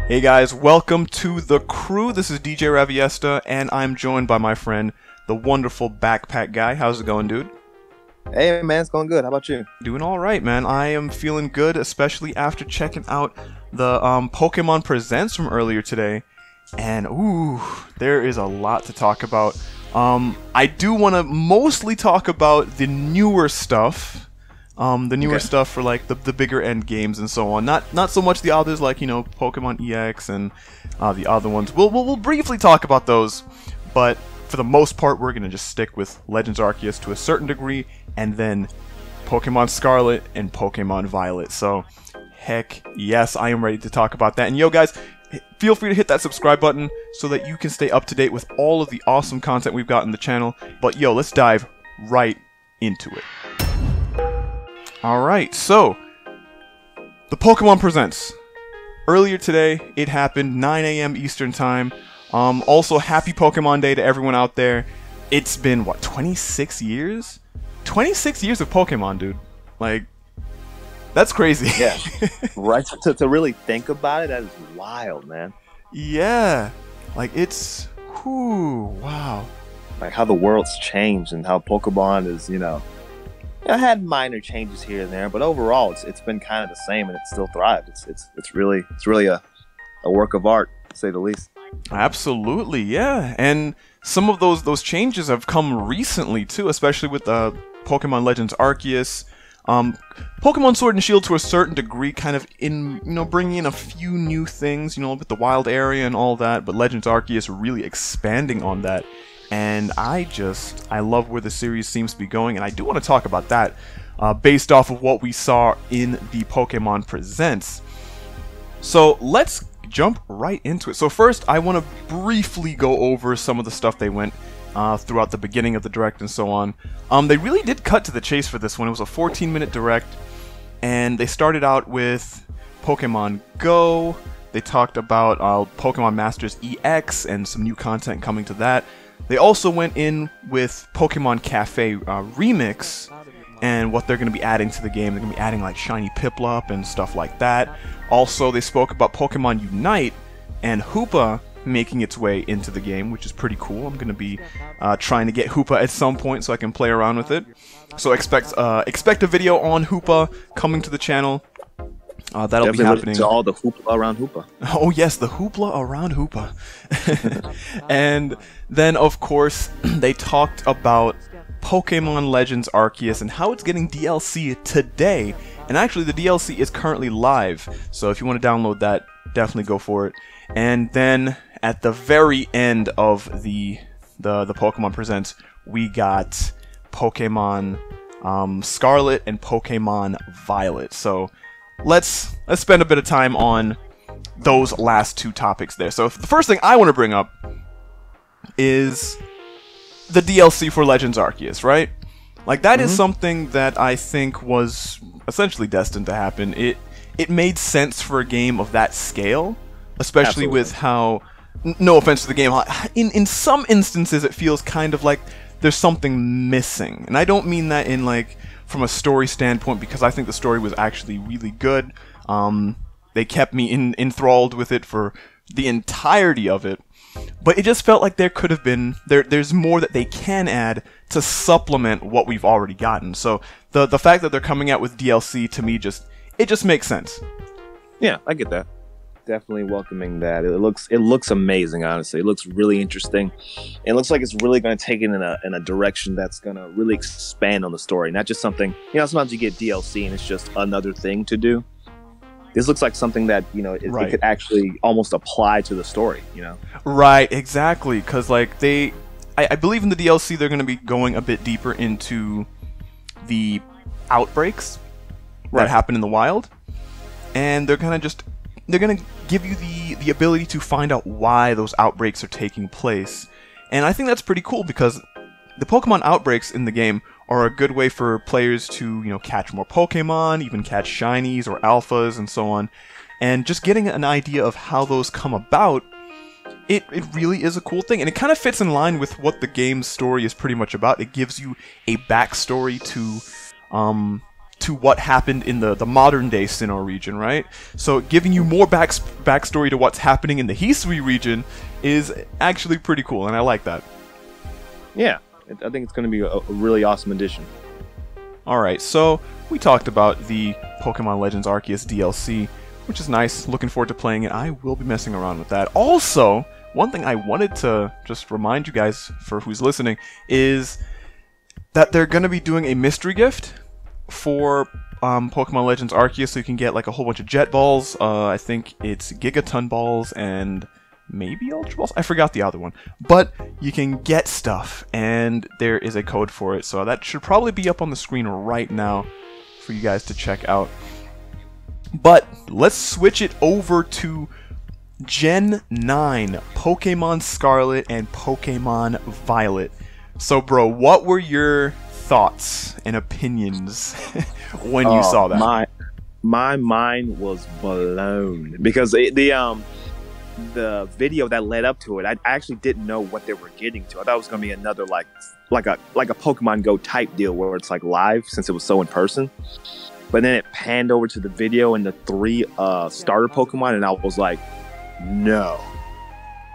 Hey guys, welcome to the crew. This is DJ Raviesta, and I'm joined by my friend, the wonderful Backpack Guy. How's it going, dude? Hey man, it's going good. How about you? Doing all right, man. I am feeling good, especially after checking out the Pokemon Presents from earlier today. And ooh, there is a lot to talk about. I do want to mostly talk about the newer stuff. Stuff for like the bigger end games and so on. Not so much the others like, you know, Pokemon EX and the other ones. We'll briefly talk about those, but for the most part we're gonna just stick with Legends Arceus to a certain degree, and then Pokemon Scarlet and Pokemon Violet. So heck yes, I am ready to talk about that. And yo guys, feel free to hit that subscribe button so that you can stay up to date with all of the awesome content we've got in the channel. But yo, let's dive right into it. Alright, so, the Pokemon Presents. Earlier today, it happened, 9 AM Eastern Time. Also, happy Pokemon Day to everyone out there. It's been, what, 26 years? 26 years of Pokemon, dude. Like, that's crazy. Yeah, right? To really think about it, that is wild, man. Yeah, like, it's, whew, wow. Like, how the world's changed and how Pokemon is, it had minor changes here and there, but overall, it's been kind of the same, and it still thrived. It's really a work of art, to say the least. Absolutely, yeah. And some of those changes have come recently too, especially with Pokemon Legends Arceus, Pokemon Sword and Shield to a certain degree, kind of bringing in a few new things, with the wild area and all that. But Legends Arceus really expanding on that. And I love where the series seems to be going, and I do want to talk about that based off of what we saw in the Pokemon Presents. So let's jump right into it. So first, I want to briefly go over some of the stuff they went throughout the beginning of the Direct and so on. They really did cut to the chase for this one. It was a 14-minute Direct, and they started out with Pokemon Go. They talked about Pokemon Masters EX and some new content coming to that. They also went in with Pokemon Cafe Remix and what they're going to be adding to the game. They're going to be adding like Shiny Piplup and stuff like that. Also, they spoke about Pokemon Unite and Hoopa making its way into the game, which is pretty cool. I'm going to be trying to get Hoopa at some point so I can play around with it. So expect a video on Hoopa coming to the channel. That'll be happening. To all the hoopla around Hoopa. Oh yes, the hoopla around Hoopa. And then, of course, they talked about Pokemon Legends Arceus and how it's getting DLC today. And actually, the DLC is currently live, so if you want to download that, definitely go for it. And then, at the very end of the Pokemon Presents, we got Pokemon Scarlet and Pokemon Violet. So let's spend a bit of time on those last two topics there. So the first thing I want to bring up is the DLC for Legends Arceus, right? Like, that is something that I think was essentially destined to happen. It made sense for a game of that scale, especially with how, no offense to the game, in some instances it feels kind of like there's something missing. And I don't mean that in like from a story standpoint, because I think the story was actually really good. They kept me enthralled with it for the entirety of it. But it just felt like there could have been, there's more that they can add to supplement what we've already gotten. So the fact that they're coming out with DLC, to me, it just makes sense. Yeah, I get that. Definitely welcoming that. It looks amazing, honestly. It looks really interesting. It looks like it's really going to take it in a direction that's going to really expand on the story. Not just something, sometimes you get DLC and it's just another thing to do. This looks like something that, it could actually almost apply to the story, Right, exactly. Because, like, I believe in the DLC they're going to be going a bit deeper into the outbreaks that happen in the wild. And they're going to give you the ability to find out why those outbreaks are taking place. And I think that's pretty cool, because the Pokemon outbreaks in the game are a good way for players to, catch more Pokemon, even catch shinies or alphas and so on. And just getting an idea of how those come about, it really is a cool thing. And it kind of fits in line with what the game's story is pretty much about. It gives you a backstory to to what happened in the modern day Sinnoh region, right? So giving you more backstory to what's happening in the Hisui region is actually pretty cool, and I like that. Yeah, I think it's going to be a really awesome addition. Alright, so we talked about the Pokemon Legends Arceus DLC, which is nice. Looking forward to playing it. I will be messing around with that. Also, one thing I wanted to just remind you guys, for who's listening, is that they're going to be doing a mystery gift for Pokemon Legends Arceus, so you can get like a whole bunch of Jet Balls. I think it's Gigaton Balls and maybe Ultra Balls? I forgot the other one. But you can get stuff, and there is a code for it, so that should probably be up on the screen right now for you guys to check out. But let's switch it over to Gen 9, Pokemon Scarlet and Pokemon Violet. So, bro, what were your thoughts and opinions when you saw that? My mind was blown because the video that led up to it, I actually didn't know what they were getting to. I thought it was going to be another like a Pokemon Go type deal where it's like live, since it was so in person. But then it panned over to the video and the 3 starter Pokemon, and I was like, no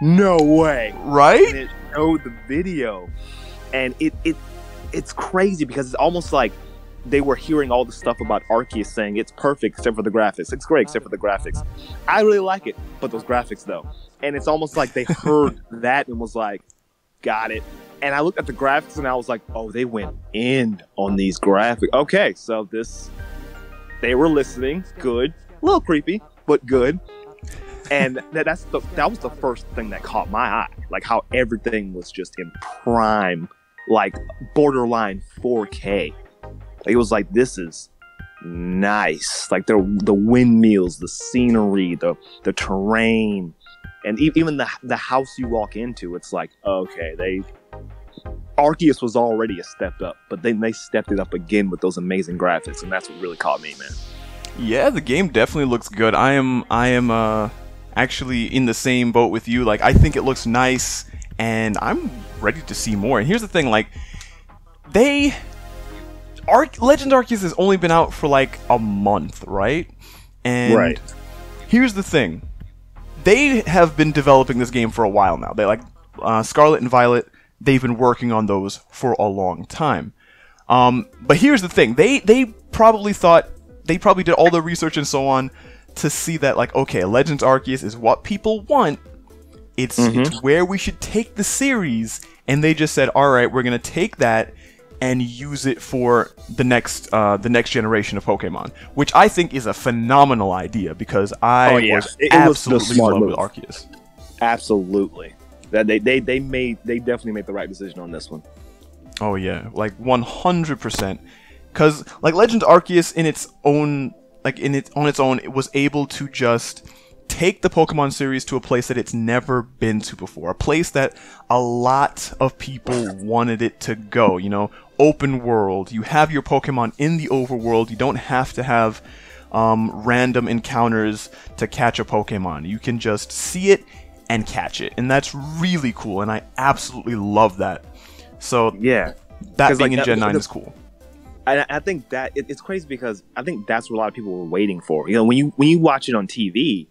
way, right? And it showed the video, and it's crazy because it's almost like they were hearing all the stuff about Arceus saying it's perfect except for the graphics. It's great except for the graphics. I really like it, but those graphics though. And it's almost like they heard that and was like, got it. And I looked at the graphics and I was like, oh, they went in on these graphics. Okay, so they were listening. Good. A little creepy, but good. And that was the first thing that caught my eye. Like how everything was just in prime, like borderline 4K. It was like, this is nice. Like the windmills, the scenery, the terrain, and even the house you walk into. It's like, okay, Arceus was already a step up, but then they stepped it up again with those amazing graphics, and that's what really caught me, man. Yeah, the game definitely looks good. I am actually in the same boat with you. Like, I think it looks nice, and I'm ready to see more. And here's the thing, like, Legend Arceus has only been out for like a month, right? And here's the thing. They have been developing this game for a while now. They like Scarlet and Violet, they've been working on those for a long time. But here's the thing. They probably did all the research and so on to see that, like, okay, Legends Arceus is what people want. It's where we should take the series, and they just said, all right, we're gonna take that and use it for the next generation of Pokemon, which I think is a phenomenal idea because I was absolutely in love with Arceus. Absolutely, that they definitely made the right decision on this one. Oh yeah, like 100%. Because like Legend Arceus on its own, it was able to just take the Pokemon series to a place that it's never been to before. A place that a lot of people wanted it to go, you know, open world. You have your Pokemon in the overworld. You don't have to have random encounters to catch a Pokemon. You can just see it and catch it. And that's really cool, and I absolutely love that. So yeah, that being in Gen 9 is cool. I think that it's crazy because I think that's what a lot of people were waiting for. You know, when you watch it on TV,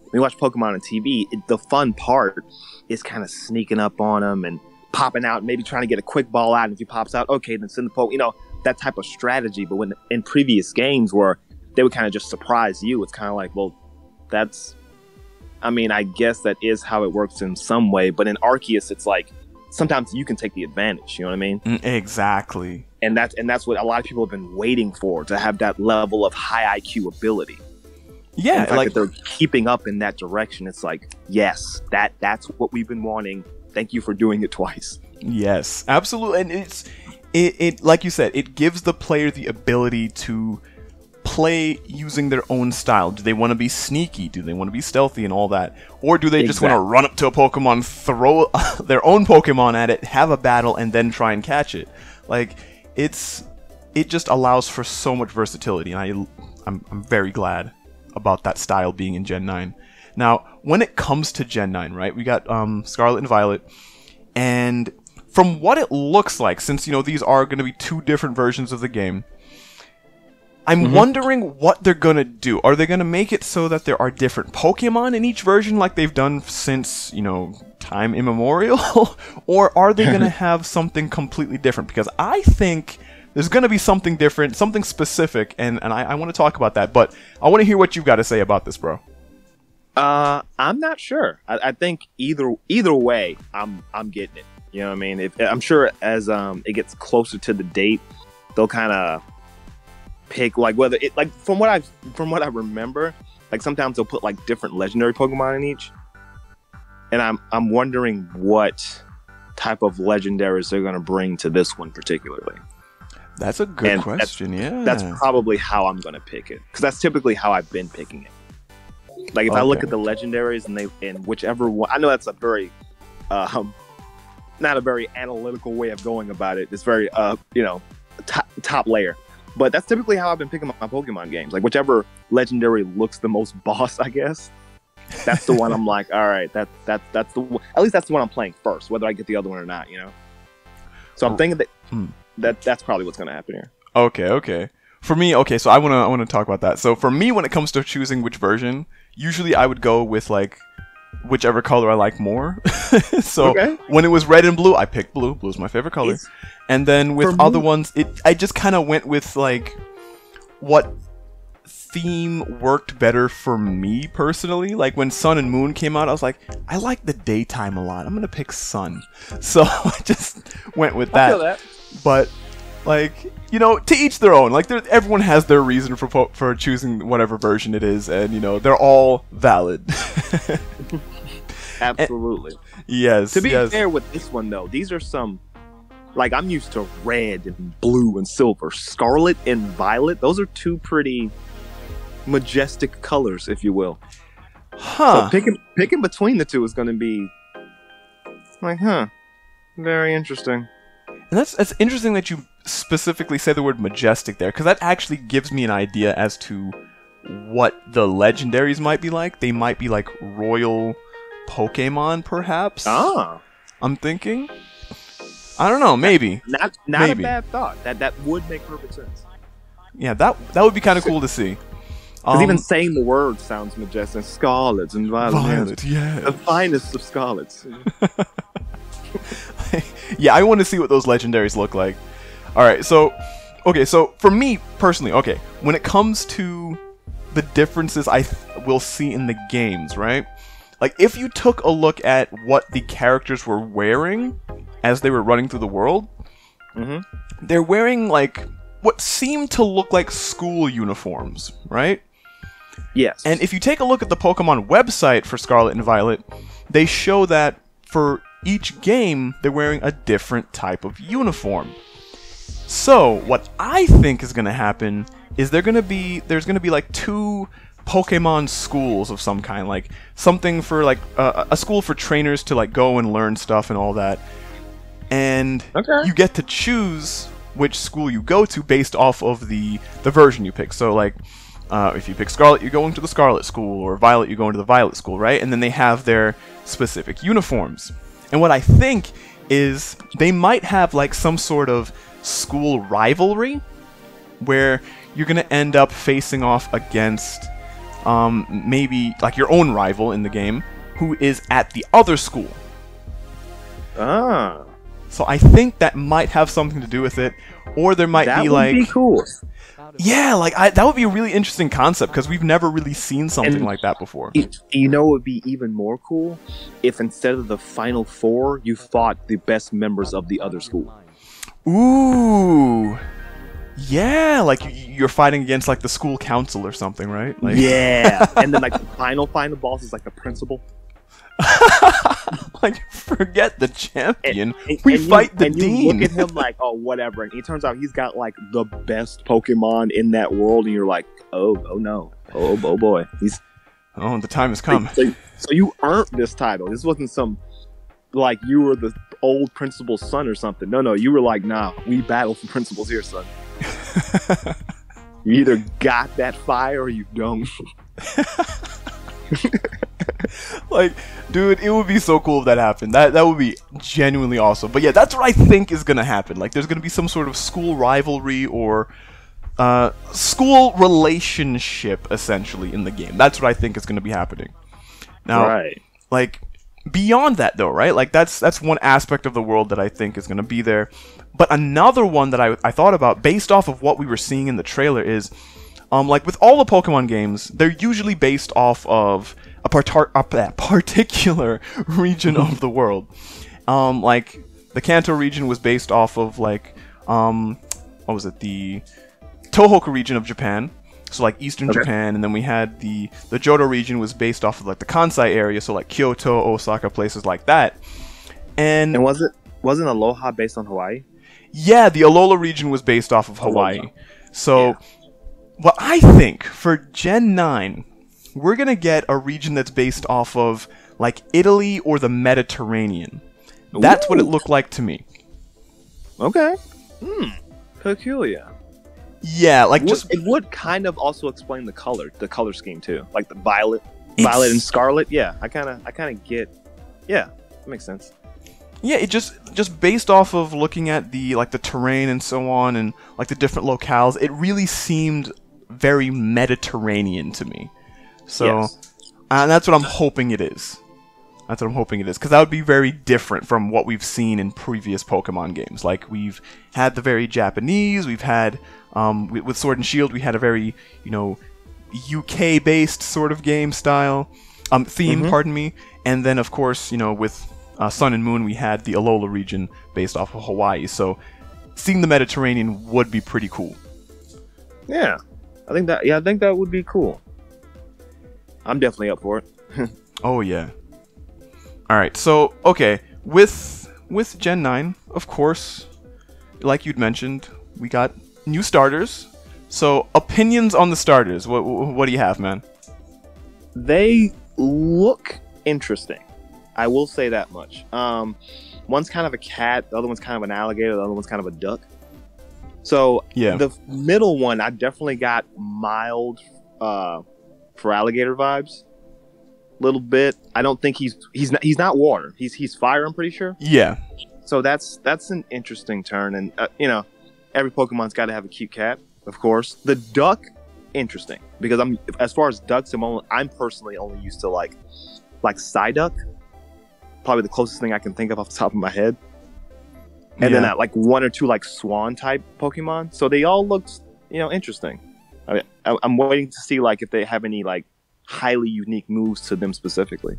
when you watch Pokemon on TV, the fun part is kind of sneaking up on them and popping out, maybe trying to get a quick ball out. And if he pops out, okay, then send the Poke. You know, that type of strategy. But when in previous games where they would kind of just surprise you, it's kind of like, well, that's. I mean, I guess that is how it works in some way. But in Arceus, it's like sometimes you can take the advantage. You know what I mean? Exactly. And that's what a lot of people have been waiting for, to have that level of high IQ ability. Yeah, and like that they're keeping up in that direction. It's like, yes, that's what we've been wanting. Thank you for doing it twice. Yes, absolutely. And it like you said, it gives the player the ability to play using their own style. Do they want to be sneaky? Do they want to be stealthy and all that? Or do they just want to run up to a Pokemon, throw their own Pokemon at it, have a battle, and then try and catch it? Like, it just allows for so much versatility, and I'm very glad about that style being in Gen 9. Now, when it comes to Gen 9, right, we got Scarlet and Violet, and from what it looks like, since, you know, these are going to be two different versions of the game, I'm wondering what they're gonna do. Are they gonna make it so that there are different Pokemon in each version like they've done since, you know, time immemorial? Or are they gonna have something completely different? Because I think there's gonna be something different, something specific, and I want to talk about that, but I want to hear what you've got to say about this, bro. I'm not sure. I think either way, I'm getting it. You know what I mean? I'm sure as it gets closer to the date, they'll kind of pick like whether it like from what I remember, like sometimes they'll put like different legendary Pokemon in each, and I'm wondering what type of legendaries they're gonna bring to this one particularly. That's a good question. That's probably how I'm gonna pick it, because that's typically how I've been picking it. Like if I look at the legendaries and whichever one, I know that's a very not a very analytical way of going about it. It's very you know, top layer. But that's typically how I've been picking up my Pokemon games. Like whichever legendary looks the most boss, I guess. That's the one I'm like, all right, that's the one. At least that's the one I'm playing first, whether I get the other one or not, you know. So I'm thinking that's probably what's gonna happen here. Okay. For me, so I wanna talk about that. So for me, when it comes to choosing which version, usually I would go with like whichever color I like more. So when it was red and blue, I picked blue. Blue's my favorite color. And then with other ones, I just kind of went with like what theme worked better for me personally. Like when Sun and Moon came out, I was like, I like the daytime a lot. I'm gonna pick Sun. So I just went with that. I feel that. But like, you know, to each their own. Like everyone has their reason for choosing whatever version it is, and you know they're all valid. Absolutely. Yes. To be fair with this one though, these are some. Like, I'm used to red and blue and silver. Scarlet and Violet, those are two pretty majestic colors, if you will. Huh. So picking between the two is going to be like, very interesting. And that's interesting that you specifically say the word majestic there, because that actually gives me an idea as to what the legendaries might be like. They might be like royal Pokemon, perhaps. I'm thinking. I don't know, maybe. Not maybe. A bad thought. That would make perfect sense. Yeah, that would be kind of cool to see. Because even saying the word sounds majestic. Scarlet and Violet. Violet, yeah. The finest of Scarlets. Yeah, I want to see what those legendaries look like. Alright, so for me personally, when it comes to the differences I will see in the games, right? Like, if you took a look at what the characters were wearing as they were running through the world, they're wearing, like, what seemed to look like school uniforms, right? Yes. And if you take a look at the Pokemon website for Scarlet and Violet, they show that for each game, they're wearing a different type of uniform. So, what I think is going to happen is there's going to be like two Pokemon schools of some kind, like something for like a school for trainers to like go and learn stuff and all that. And you get to choose which school you go to based off of the version you pick. So like if you pick Scarlet, you're going to the Scarlet school, or Violet, you're going to the Violet school, right? And then they have their specific uniforms. And what I think is they might have like some sort of school rivalry where you're going to end up facing off against maybe like your own rival in the game who is at the other school. So I think that might have something to do with it, or there might be like... That would be cool. Yeah, like that would be a really interesting concept, because we've never really seen something like that before. You know what would be even more cool? If instead of the Final Four, you fought the best members of the other school. Ooh. Yeah, like you're fighting against like the school council or something, right? Like... Yeah, and then like the final boss is like the principal. Like, forget the champion. We fight the dean. You look at him like, oh, whatever. And it turns out he's got like the best Pokemon in that world, and you're like, oh no, oh boy, the time has come. So you earned this title. This wasn't some like you were the old principal's son or something. No, you were like, nah, we battle for principals here, son. You either got that fire or you don't. Like, dude, it would be so cool if that happened. That would be genuinely awesome. But yeah, that's what I think is gonna happen. Like, there's gonna be some sort of school rivalry, or school relationship essentially in the game. That's what I think is going to be happening. Now, Right. like beyond that though, right? Like that's one aspect of the world that I think is going to be there. But another one that I thought about based off of what we were seeing in the trailer is like with all the Pokemon games, they're usually based off of a particular region of the world. Like the Kanto region was based off of like what was it, the Tohoku region of Japan, so like eastern Japan, and then we had the Johto region was based off of like the Kansai area, so like Kyoto, Osaka, places like that. And wasn't Aloha based on Hawaii? Yeah, the Alola region was based off of Hawaii. Aloha. So what I think for Gen 9, we're gonna get a region that's based off of like Italy or the Mediterranean. That's what it looked like to me. Okay. Peculiar. Yeah, like It would kind of also explain the color scheme too, like the violet and scarlet. Yeah, I kind of get. Yeah, that makes sense. Yeah, it just based off of looking at the like the terrain and so on, and like the different locales, it really seemed very Mediterranean to me. So, and that's what I'm hoping it is. That's what I'm hoping it is, because that would be very different from what we've seen in previous Pokemon games. Like we've had the very Japanese, we've had with Sword and Shield, we had a very UK based sort of game style theme, pardon me, and then of course with Sun and Moon we had the Alola region based off of Hawaii. So seeing the Mediterranean would be pretty cool. Yeah, I think that would be cool. I'm definitely up for it. Oh yeah. All right, so okay, with Gen 9, of course, like you'd mentioned, we got new starters. So opinions on the starters. What do you have, man? They look interesting. I will say that much. One's kind of a cat, the other one's kind of an alligator, the other one's kind of a duck. So yeah, the middle one, I definitely got mild for alligator vibes. Little bit. I don't think he's not water. He's fire. I'm pretty sure. Yeah. So that's an interesting turn, and every Pokemon's got to have a cute cat, of course. The duck, interesting, because as far as ducks, I'm personally only used to like Psyduck, probably the closest thing I can think of off the top of my head, and then like one or two like swan type Pokemon. So they all looked interesting. I mean, I'm waiting to see like if they have any like highly unique moves to them specifically.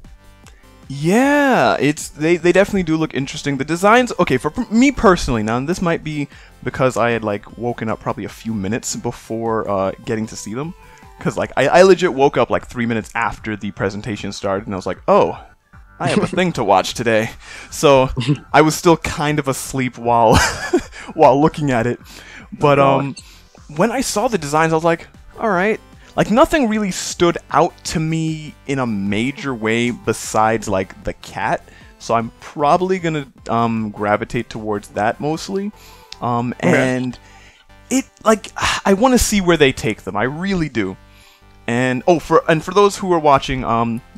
Yeah, they definitely do look interesting. The designs, okay, for me personally, now this might be because I had like woken up probably a few minutes before getting to see them, because like I legit woke up like 3 minutes after the presentation started, and I was like, oh, I have a thing to watch today. So I was still kind of asleep while while looking at it. But when I saw the designs, I was like, all right. Like, nothing really stood out to me in a major way besides, like, the cat. So I'm probably gonna gravitate towards that mostly. And it, like, I want to see where they take them. I really do. And, for those who are watching,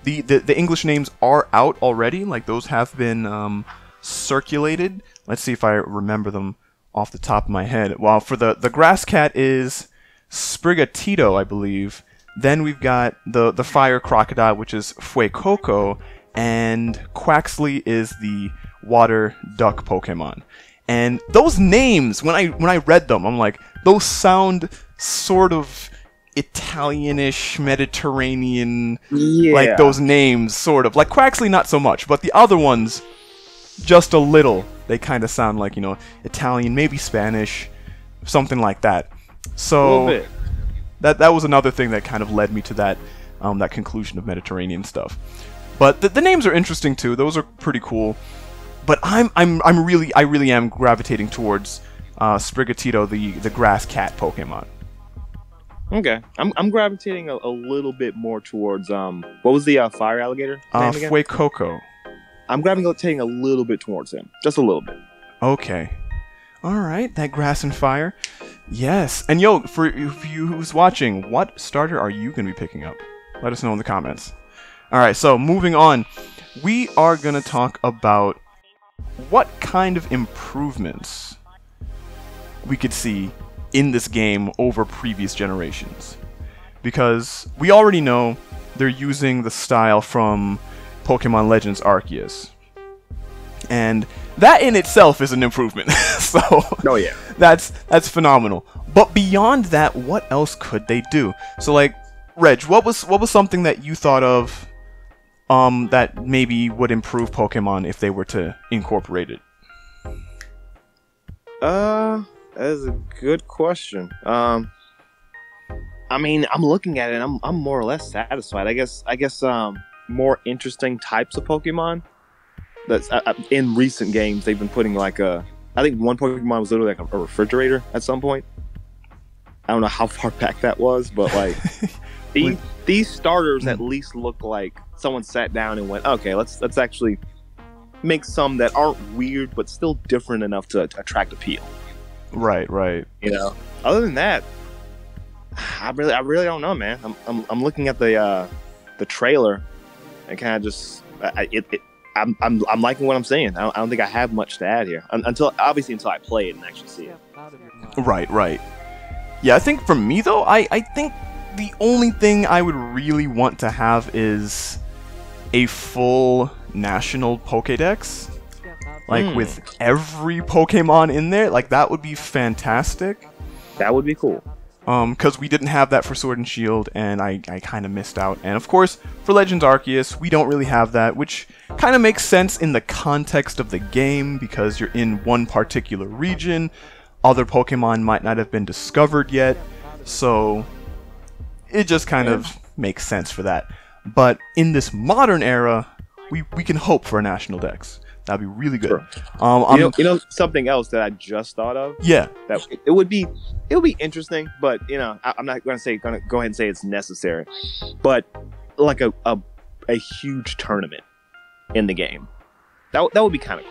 the English names are out already. Like, those have been circulated. Let's see if I remember them off the top of my head. Well, for the grass cat is Sprigatito, I believe. Then we've got the fire crocodile, which is Fuecoco, and Quaxley is the water duck Pokemon. And those names, when I read them, I'm like, those sound sort of Italianish, Mediterranean, like those names, sort of. Like Quaxley, not so much, but the other ones, just a little. They kind of sound like, Italian, maybe Spanish, something like that. So that was another thing that kind of led me to that that conclusion of Mediterranean stuff. But the names are interesting too; those are pretty cool. But I really am gravitating towards Sprigatito, the grass cat Pokemon. Okay, I'm gravitating a little bit more towards what was the fire alligator name again? Fuecoco. I'm gravitating a little bit towards him, just a little bit. Okay. All right, that grass and fire. Yes. And yo, for you who's watching, what starter are you going to be picking up? Let us know in the comments. All right, so moving on. We are going to talk about what kind of improvements we could see in this game over previous generations. Because we already know they're using the style from Pokemon Legends Arceus. And that in itself is an improvement. So oh yeah, that's phenomenal. But beyond that, what else could they do? So like, Reg, what was something that you thought of that maybe would improve Pokemon if they were to incorporate it? That is a good question. I mean, I'm looking at it and I'm more or less satisfied. I guess more interesting types of Pokemon. That's in recent games they've been putting like I think one Pokemon was literally like a refrigerator at some point. I don't know how far back that was, but like these starters at least look like someone sat down and went, okay, let's actually make some that aren't weird but still different enough to attract appeal. Right. You know. Other than that, I really don't know, man. I'm looking at the trailer and kind of just I'm liking what I'm seeing. I don't think I have much to add here until I play it and actually see it. Right. Yeah, I think for me though, I think the only thing I would really want to have is a full national Pokédex. Like with every Pokemon in there, like that would be fantastic. That would be cool. Because we didn't have that for Sword and Shield, and I kind of missed out. And of course, for Legends Arceus, we don't really have that, which kind of makes sense in the context of the game, because you're in one particular region. Other Pokemon might not have been discovered yet, so it just kind of makes sense for that. But in this modern era, we can hope for a national dex. That'd be really good. Sure. You know something else that I just thought of? Yeah. That it would be interesting, but you know, I'm not gonna go ahead and say it's necessary. But like a huge tournament in the game. That would be kind of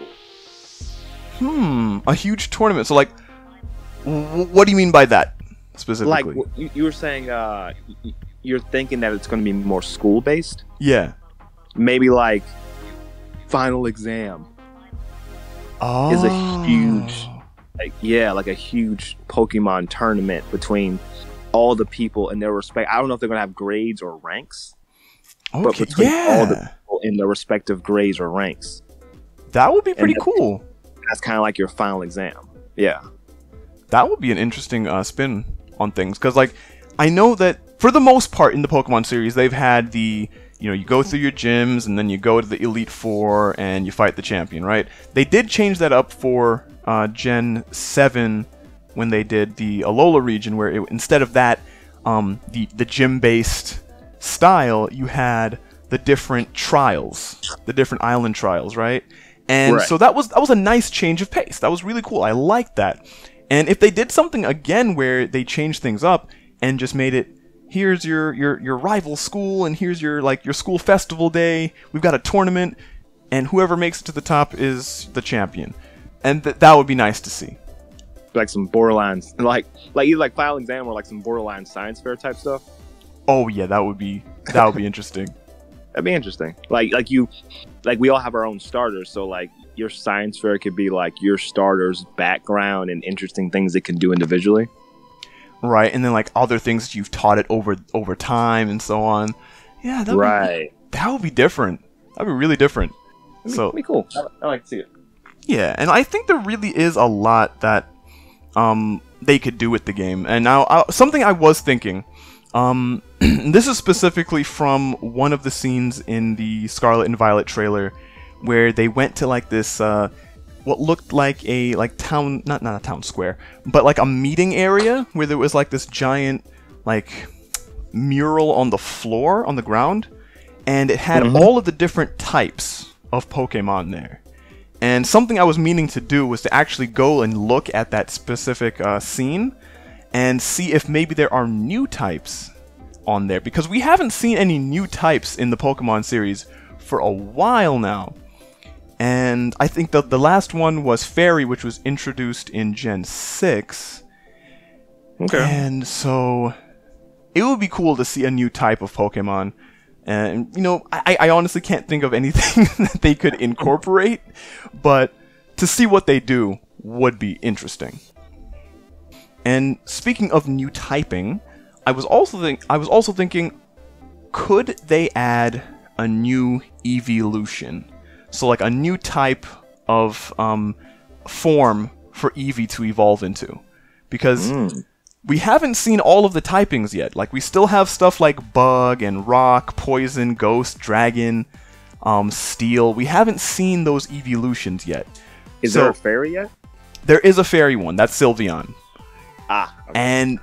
cool. A huge tournament. So like, what do you mean by that specifically? Like you were saying, you're thinking that it's going to be more school based. Yeah. Maybe like final exam is a huge, like a huge Pokemon tournament between all the people in their respect. I don't know if they're going to have grades or ranks, but between all the people in their respective grades or ranks. That would be pretty cool. That's kind of like your final exam. Yeah. That would be an interesting spin on things, because like I know that for the most part in the Pokemon series they've had the, you know, you go through your gyms and then you go to the Elite Four and you fight the champion, right? They did change that up for Gen 7 when they did the Alola region, where instead of that the gym-based style, you had the different trials, the different island trials, right? And so that was a nice change of pace. That was really cool. I liked that. And if they did something again where they changed things up and just made it, here's your rival school and here's your school festival day, we've got a tournament, and whoever makes it to the top is the champion. And that would be nice to see. Like some borderline, like either like final exam or like some borderline science fair type stuff. Oh yeah, that would be interesting. That'd be interesting. Like we all have our own starters, so like your science fair could be like your starter's background and interesting things it can do individually. Right, and then like other things that you've taught it over time and so on. Yeah, that would be different. That'd be really different. That'd be cool. I like to see it. Yeah, and I think there really is a lot that they could do with the game. And now something I was thinking. This is specifically from one of the scenes in the Scarlet and Violet trailer, where they went to like this what looked like a town, not a town square, but like a meeting area where there was like this giant like mural on the floor, on the ground, and it had all of the different types of Pokemon there. And something I was meaning to do was to actually go and look at that specific scene and see if maybe there are new types on there, because we haven't seen any new types in the Pokemon series for a while now. And I think the last one was Fairy, which was introduced in Gen 6. Okay. And so it would be cool to see a new type of Pokemon. And, you know, I honestly can't think of anything that they could incorporate, but to see what they do would be interesting. And speaking of new typing, I was also thinking, could they add a new Eeveelution? So like a new type of form for Eevee to evolve into, because we haven't seen all of the typings yet. Like, we still have stuff like Bug and Rock, Poison, Ghost, Dragon, Steel. We haven't seen those Eeveelutions yet. Is there a fairy yet? There is a fairy one. That's Sylveon. Ah. Okay. And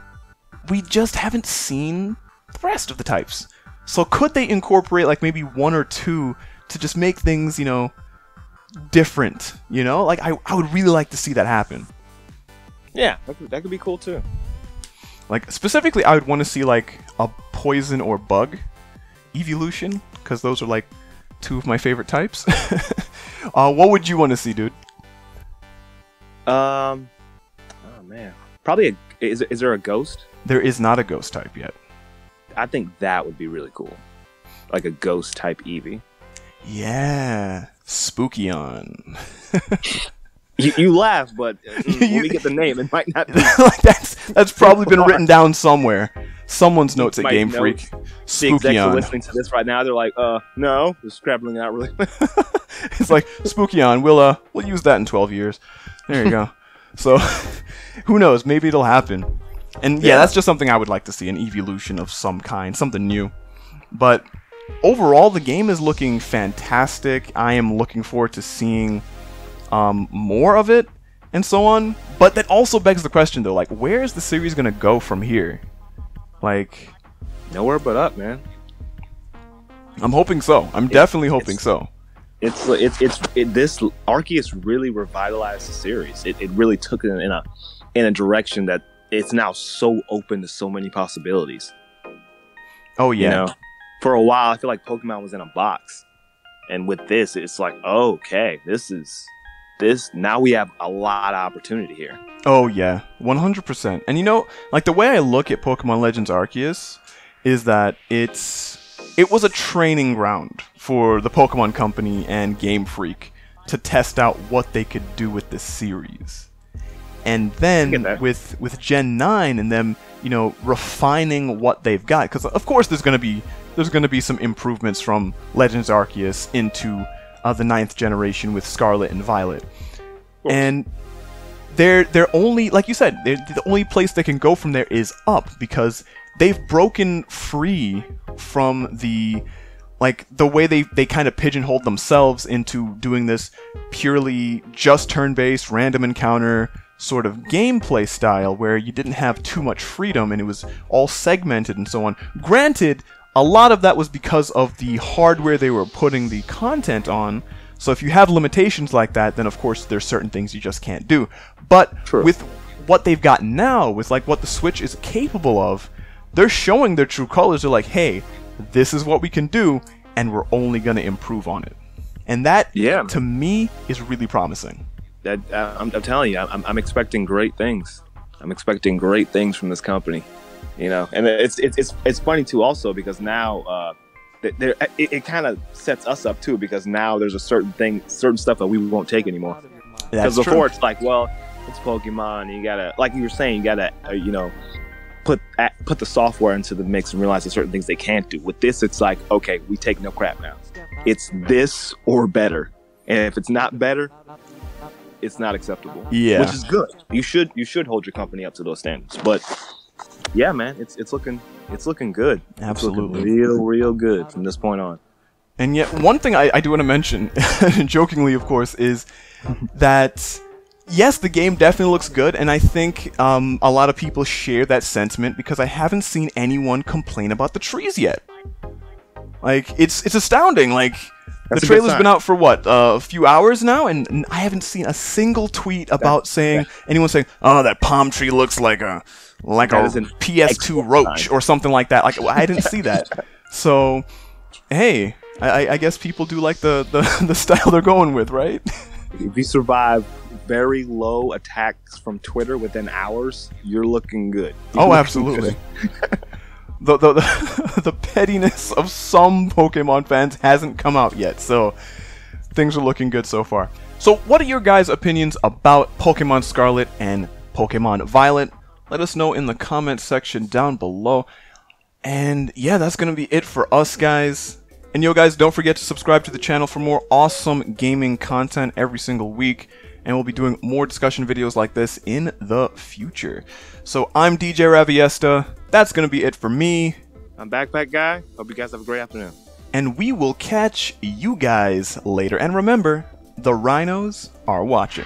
we just haven't seen the rest of the types. So could they incorporate like maybe one or two to just make things, you know, different? You know, like I would really like to see that happen. Yeah, that could be cool too. Like, specifically, I would want to see like a Poison or Bug Eeveelution, because those are like two of my favorite types. What would you want to see, dude? Oh man, probably is there a ghost? There is not a ghost type yet. I think that would be really cool, like a ghost type Eevee. Yeah, Spookeon. You laugh, but when we get the name, it might not be. Like that's probably been written down somewhere. Someone's notes at Game Freak. The execs are listening to this right now. They're like, no, they're scrabbling out really. It's like, Spookeon. We'll use that in 12 years. There you go. So, who knows? Maybe it'll happen. And yeah, that's just something I would like to see, an Eeveelution of some kind, something new. But overall, the game is looking fantastic. I am looking forward to seeing more of it and so on. But that also begs the question, though, like, where is the series going to go from here? Like, nowhere but up, man. I'm hoping so. I'm definitely hoping so. This Arceus really revitalized the series. It really took it in a direction that it's now so open to so many possibilities. Oh yeah. You know, for a while, I feel like Pokemon was in a box, and with this, it's like, okay, this. Now we have a lot of opportunity here. Oh yeah, 100%. And you know, like, the way I look at Pokemon Legends Arceus is that it was a training ground for the Pokemon Company and Game Freak to test out what they could do with this series. And then with Gen 9 and them, you know, refining what they've got, because of course there's going to be some improvements from Legends Arceus into the 9th generation with Scarlet and Violet. And they're only, like you said, the only place they can go from there is up, because they've broken free from the way they kind of pigeonholed themselves into doing this purely just turn-based random encounter sort of gameplay style, where you didn't have too much freedom and it was all segmented and so on. Granted, a lot of that was because of the hardware they were putting the content on. So if you have limitations like that, then of course there's certain things you just can't do. But with what they've got now, with like what the Switch is capable of, they're showing their true colors. They're like, hey, this is what we can do, and we're only going to improve on it. And that, to me, is really promising. I'm telling you, I'm expecting great things. I'm expecting great things from this company. You know, and it's funny too, also, because now it kind of sets us up too, because now there's a certain stuff that we won't take anymore. Because before it's like, well, it's Pokemon. You gotta, like you were saying, you gotta you know, put the software into the mix and realize there's certain things they can't do. With this, it's like, okay, we take no crap now. It's this or better, and if it's not better, it's not acceptable. Yeah, which is good. You should hold your company up to those standards. But yeah, man, it's looking good. Absolutely, it's looking real good from this point on. And yet, one thing I do want to mention, jokingly, of course, is that yes, the game definitely looks good, and I think a lot of people share that sentiment, because I haven't seen anyone complain about the trees yet. Like, it's astounding. Like, the trailer's been out for what, a few hours now, and I haven't seen a single tweet about anyone saying, "Oh, that palm tree looks like a PS2 roach," or something like that. Like, I didn't see that. So, hey, I guess people do like the style they're going with, right? If you survive very low attacks from Twitter within hours, you're looking good. Absolutely. The pettiness of some Pokemon fans hasn't come out yet, so things are looking good so far. So what are your guys' opinions about Pokemon Scarlet and Pokemon Violet? Let us know in the comment section down below. And yeah, that's going to be it for us, guys. And yo, guys, don't forget to subscribe to the channel for more awesome gaming content every single week. And we'll be doing more discussion videos like this in the future. So I'm DJ Raviesta. That's going to be it for me. I'm BackPackGuy. Hope you guys have a great afternoon. And we will catch you guys later. And remember, the Rhinos are watching.